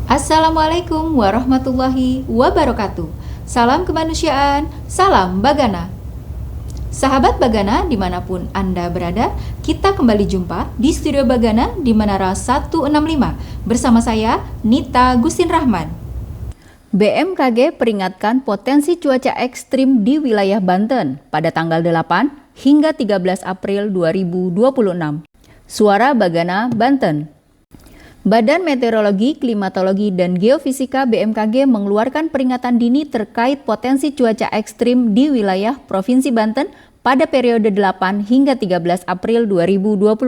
Assalamualaikum warahmatullahi wabarakatuh. Salam kemanusiaan, salam Bagana. Sahabat Bagana dimanapun Anda berada, kita kembali jumpa di Studio Bagana di Menara 165 bersama saya, Nita Gustin Rahman. BMKG peringatkan potensi cuaca ekstrim di wilayah Banten pada tanggal 8 hingga 13 April 2026. Suara Bagana, Banten. Badan Meteorologi, Klimatologi, dan Geofisika BMKG mengeluarkan peringatan dini terkait potensi cuaca ekstrim di wilayah Provinsi Banten pada periode 8 hingga 13 April 2026.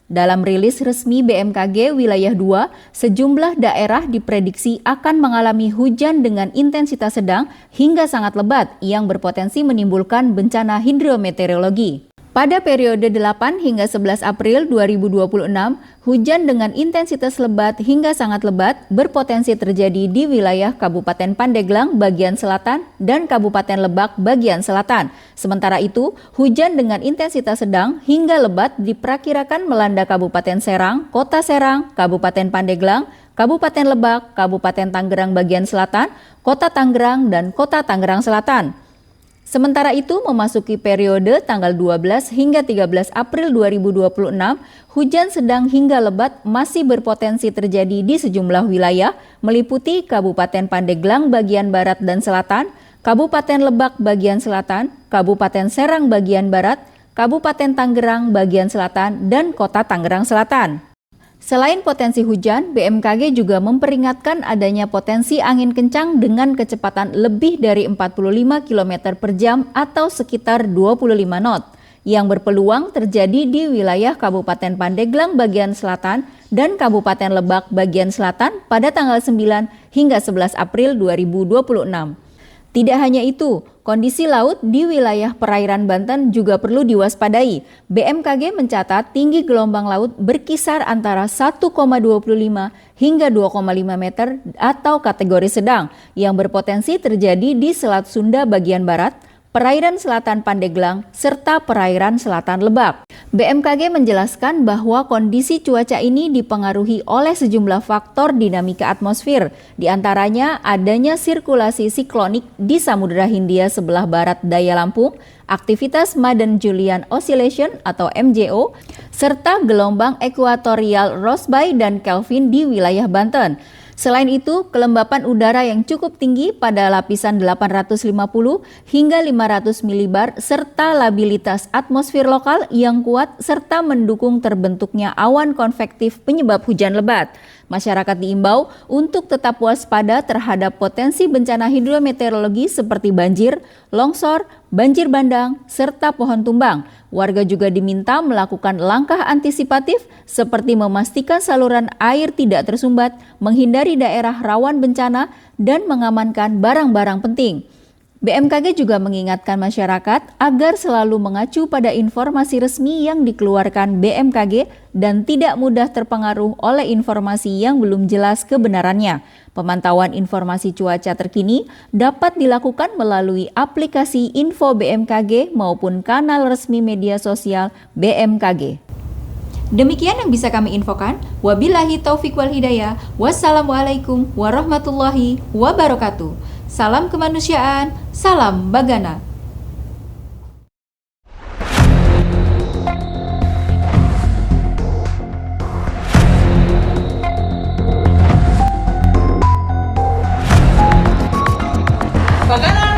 Dalam rilis resmi BMKG Wilayah 2, sejumlah daerah diprediksi akan mengalami hujan dengan intensitas sedang hingga sangat lebat yang berpotensi menimbulkan bencana hidrometeorologi. Pada periode 8 hingga 11 April 2026, hujan dengan intensitas lebat hingga sangat lebat berpotensi terjadi di wilayah Kabupaten Pandeglang bagian selatan dan Kabupaten Lebak bagian selatan. Sementara itu, hujan dengan intensitas sedang hingga lebat diperkirakan melanda Kabupaten Serang, Kota Serang, Kabupaten Pandeglang, Kabupaten Lebak, Kabupaten Tangerang bagian selatan, Kota Tangerang, dan Kota Tangerang Selatan. Sementara itu, memasuki periode tanggal 12 hingga 13 April 2026, hujan sedang hingga lebat masih berpotensi terjadi di sejumlah wilayah, meliputi Kabupaten Pandeglang bagian barat dan selatan, Kabupaten Lebak bagian selatan, Kabupaten Serang bagian barat, Kabupaten Tangerang bagian selatan, dan Kota Tangerang Selatan. Selain potensi hujan, BMKG juga memperingatkan adanya potensi angin kencang dengan kecepatan lebih dari 45 km per jam atau sekitar 25 knot yang berpeluang terjadi di wilayah Kabupaten Pandeglang bagian selatan dan Kabupaten Lebak bagian selatan pada tanggal 9 hingga 11 April 2026. Tidak hanya itu, kondisi laut di wilayah perairan Banten juga perlu diwaspadai. BMKG mencatat tinggi gelombang laut berkisar antara 1,25 hingga 2,5 meter atau kategori sedang yang berpotensi terjadi di Selat Sunda bagian barat, perairan selatan Pandeglang, serta perairan selatan Lebak. BMKG menjelaskan bahwa kondisi cuaca ini dipengaruhi oleh sejumlah faktor dinamika atmosfer, di antaranya adanya sirkulasi siklonik di Samudra Hindia sebelah barat daya Lampung, aktivitas Madden-Julian Oscillation atau MJO, serta gelombang ekuatorial Rossby dan Kelvin di wilayah Banten. Selain itu, kelembapan udara yang cukup tinggi pada lapisan 850 hingga 500 milibar serta labilitas atmosfer lokal yang kuat serta mendukung terbentuknya awan konvektif penyebab hujan lebat. Masyarakat diimbau untuk tetap waspada terhadap potensi bencana hidrometeorologi seperti banjir, longsor, banjir bandang, serta pohon tumbang. Warga juga diminta melakukan langkah antisipatif seperti memastikan saluran air tidak tersumbat, menghindari daerah rawan bencana, dan mengamankan barang-barang penting. BMKG juga mengingatkan masyarakat agar selalu mengacu pada informasi resmi yang dikeluarkan BMKG dan tidak mudah terpengaruh oleh informasi yang belum jelas kebenarannya. Pemantauan informasi cuaca terkini dapat dilakukan melalui aplikasi Info BMKG maupun kanal resmi media sosial BMKG. Demikian yang bisa kami infokan. Wabillahi taufiq wal hidayah. Wassalamualaikum warahmatullahi wabarakatuh. Salam kemanusiaan, salam Bagana. Bagana.